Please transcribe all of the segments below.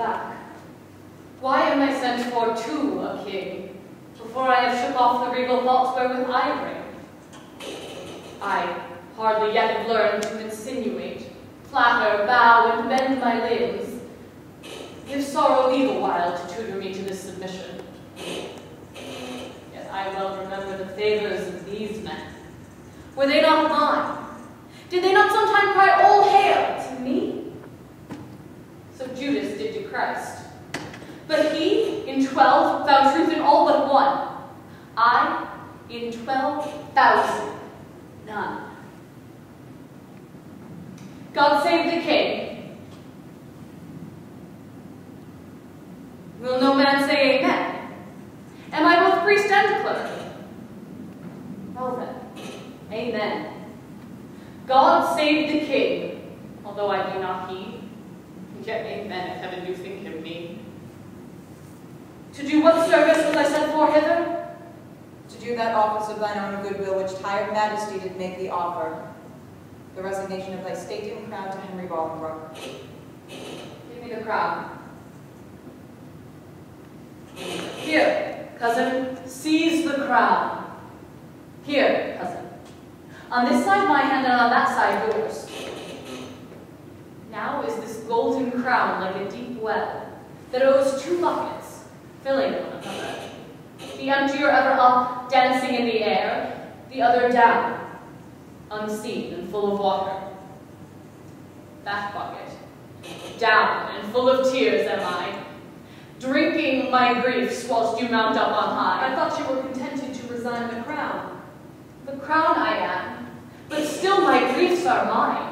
back. Why am I sent for to a king, before I have shook off the regal thoughts wherewith I ring? I hardly yet have learned to insinuate, flatter, bow, and bend my limbs. Give sorrow leave a while to tutor me to this submission. Yet I well remember the favors of these men. Were they not mine? Did they not sometime cry, "All hail," to me? So Judas did to Christ. But he, in 12, found truth in all but one. I, in 12,000, none. God save the king. Will no man say amen? Am I both priest and clerk? Well then, amen. God save the king, although I do not heed. Yet amen if heaven do think him me. To do what service was I sent for hither? To do that office of thine own goodwill which tired majesty did make thee offer, the resignation of thy state and crown to Henry Bolingbroke. Give me the crown. Here, cousin, seize the crown. Here, cousin. On this side my hand, and on that side yours. Now is this golden crown like a deep well that owes two buckets, filling one another. The emptier ever up, dancing in the air, the other down, unseen and full of water. That bucket, down and full of tears am I, drinking my griefs whilst you mount up on high. I thought you were contented to resign the crown. The crown I am, but still my griefs are mine.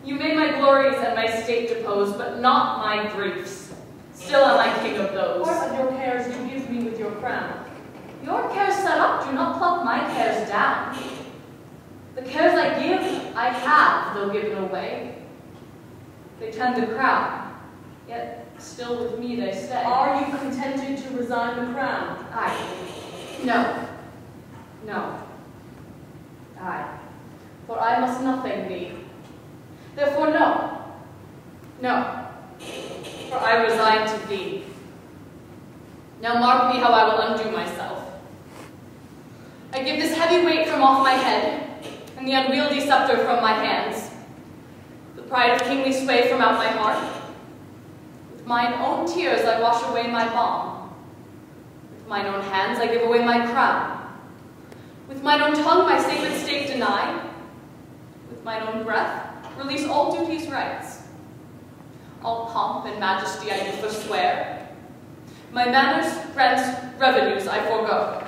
You may my glories and my state depose, but not my griefs. Still am I king of those. What of your cares you give me with your crown? Your cares set up, do not pluck my cares down. The cares I give, I have, though given away. They tend the crown, yet still with me they stay. Are you contented to resign the crown? Aye. No. No. Aye. For I must nothing be. Therefore no. No. For I resign to thee. Now mark me how I will undo myself. I give this heavy weight from off my head, and the unwieldy scepter from my hands, the pride of kingly sway from out my heart. With mine own tears I wash away my balm. With mine own hands I give away my crown. With mine own tongue my sacred state deny. With mine own breath release all duty's rights. All pomp and majesty I do forswear. My manners, rents, revenues I forego.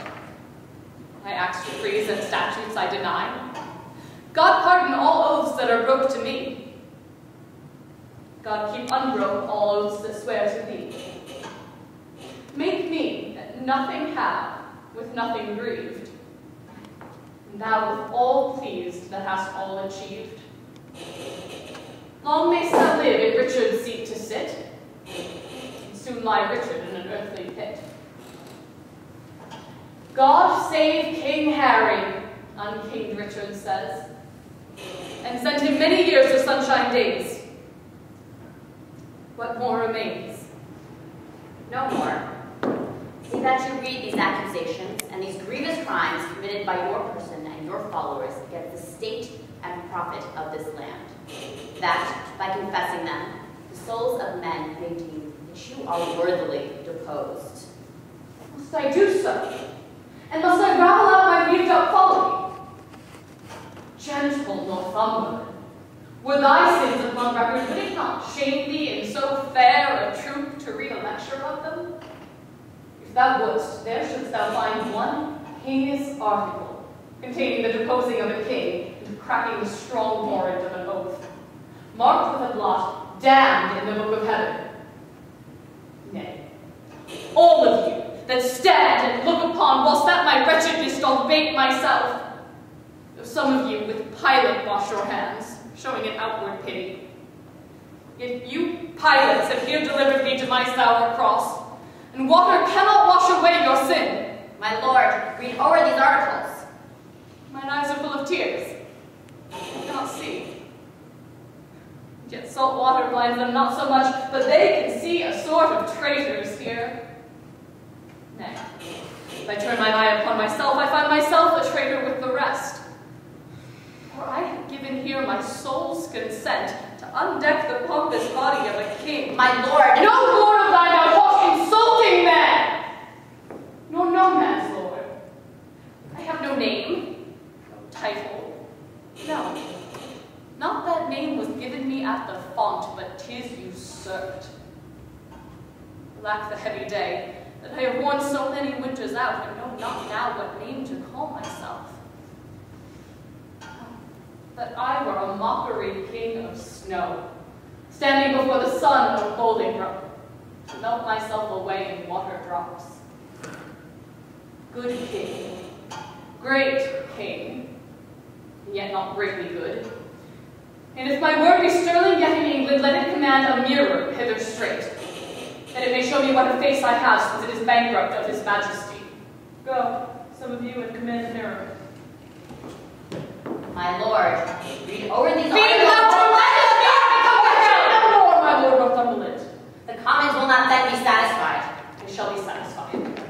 My acts, decrees, and statutes I deny. God pardon all oaths that are broke to me. God keep unbroke all oaths that swear to thee. Make me that nothing have, with nothing grieved, and thou with all pleased that hast all achieved. Long mayst thou live in Richard's seat to sit, and soon lie Richard in an earthly pit. God save King Harry, unkinged Richard says, and send him many years of sunshine days. What more remains? No more. See that you read these accusations and these grievous crimes committed by your person and your followers against the state and profit of this land. That, by confessing them, the souls of men may deem that you are worthily deposed. Must I do so? And must I ravel out my weaved up folly? Gentle Northumberland, were thy sins upon record, would it not shame thee in so fair a troop to read a lecture of them? If thou wouldst, there shouldst thou find one heinous article, containing the deposing of a king and cracking the strong warrant of an oath, marked with a blot, damned in the book of heaven. Nay, all of you that stand and look upon, whilst that my wretchedness doth bait myself, though some of you with Pilate wash your hands, showing an outward pity. Yet you, Pilates, have here delivered me to my sour cross, and water cannot wash away your sin. My lord, read over these articles. Mine eyes are full of tears. I cannot see. Yet salt water blinds them not so much, but they can see a sort of traitors here. Nay, if I turn mine eye upon myself, I find myself a traitor with the rest. For I have given here my soul's consent to undeck the pompous body of a king. My lord! No lord of thine thou wast insulting man! Nor no man's lord. I have no name, no title, no. Not that name was given me at the font, but 'tis usurped. Alack the heavy day, that I have worn so many winters out, and know not now what name to call myself. That I were a mockery king of snow, standing before the sun of Bolingbroke, to melt myself away in water drops. Good king, great king, yet not greatly good. And if my word be sterling yet in England, let it command a mirror hither straight, that it may show me what a face I have, since it is bankrupt of his majesty. Go, some of you, and command the mirror. My lord, read over these Be articles. not to no more, my lord Northumberland. The commons will not then be satisfied. I shall be satisfied.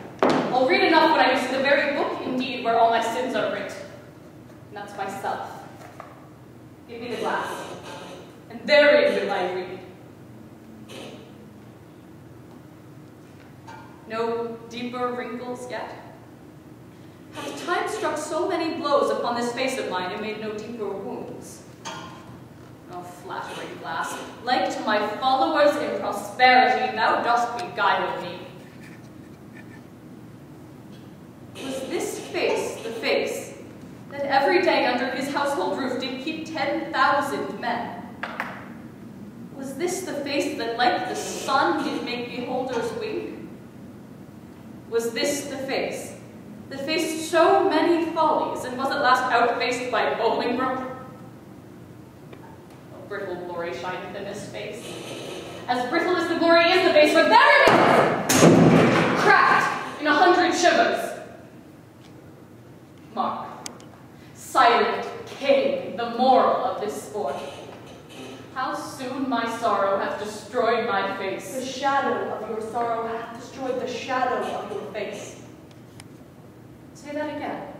I'll read enough when I do see the very book, indeed, where all my sins are writ. And that's myself. Give me the glass, and therein will I read. No deeper wrinkles yet? Hath time struck so many blows upon this face of mine and made no deeper wounds? O flattering glass, like to my followers in prosperity, thou dost beguile me. Was this face the face that every day under his household roof did keep 10,000 men? Was this the face that like the sun did make beholders wink? Was this the face that faced so many follies and was at last outfaced by Bolingbroke? A brittle glory shineth in this face. As brittle as the glory is the face, for there it is! Cracked in 100 shivers. Mark, silent king, the moral of this sport. How soon my sorrow hath destroyed my face. The shadow of your sorrow hath destroyed the shadow of your face. Say that again.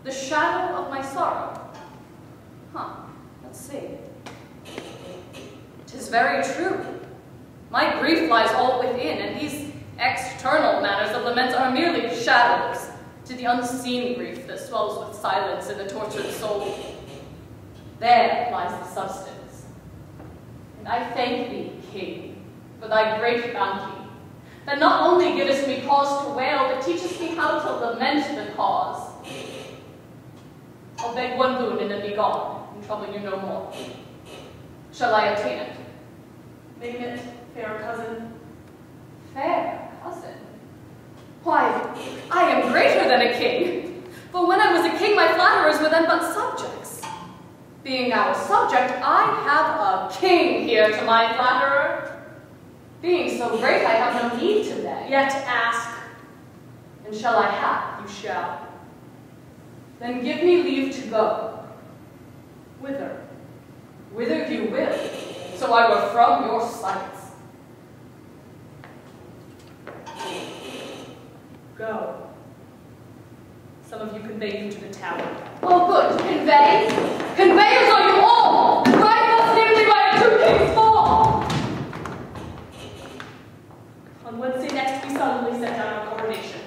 The shadow of my sorrow. Let's see. 'Tis very true. My grief lies all within, and these external matters of lament are merely shadows to the unseen grief that swells with silence in the tortured soul. There lies the substance. And I thank thee, King, for thy great bounty, that not only givest me cause to wail, but teachest me how to lament the cause. I'll beg one boon and then be gone, and trouble you no more. Shall I obtain it? Name it, fair cousin. Fair cousin? Why, I am greater than a king. For when I was a king, my flatterers were then but subjects. Being now a subject, I have a king here to my flatterer. Being so great, I have no need to beg. Yet ask, and shall I have? You shall. Then give me leave to go. Whither? Whither you will, so I were from your sights. Go. Some of you convey him to the tower. Oh, good. Convey? Conveyors are you all! Ride thus namely by a true king's fall! On Wednesday next, we solemnly set down our coronation.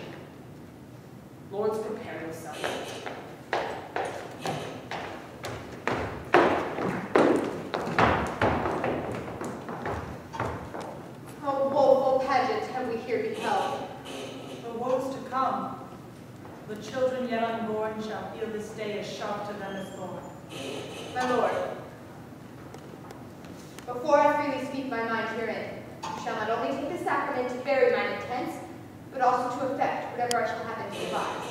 Lords, prepare yourselves. How woeful pageant have we here beheld. The woes to come. The children yet unborn shall feel this day as sharp to them as born. My lord, before I freely speak my mind herein, you shall not only take the sacrament to bury mine intents, but also to effect whatever I shall happen to devise.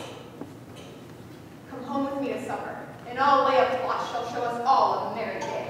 Come home with me to supper, and all lay up plot shall show us all a merry day.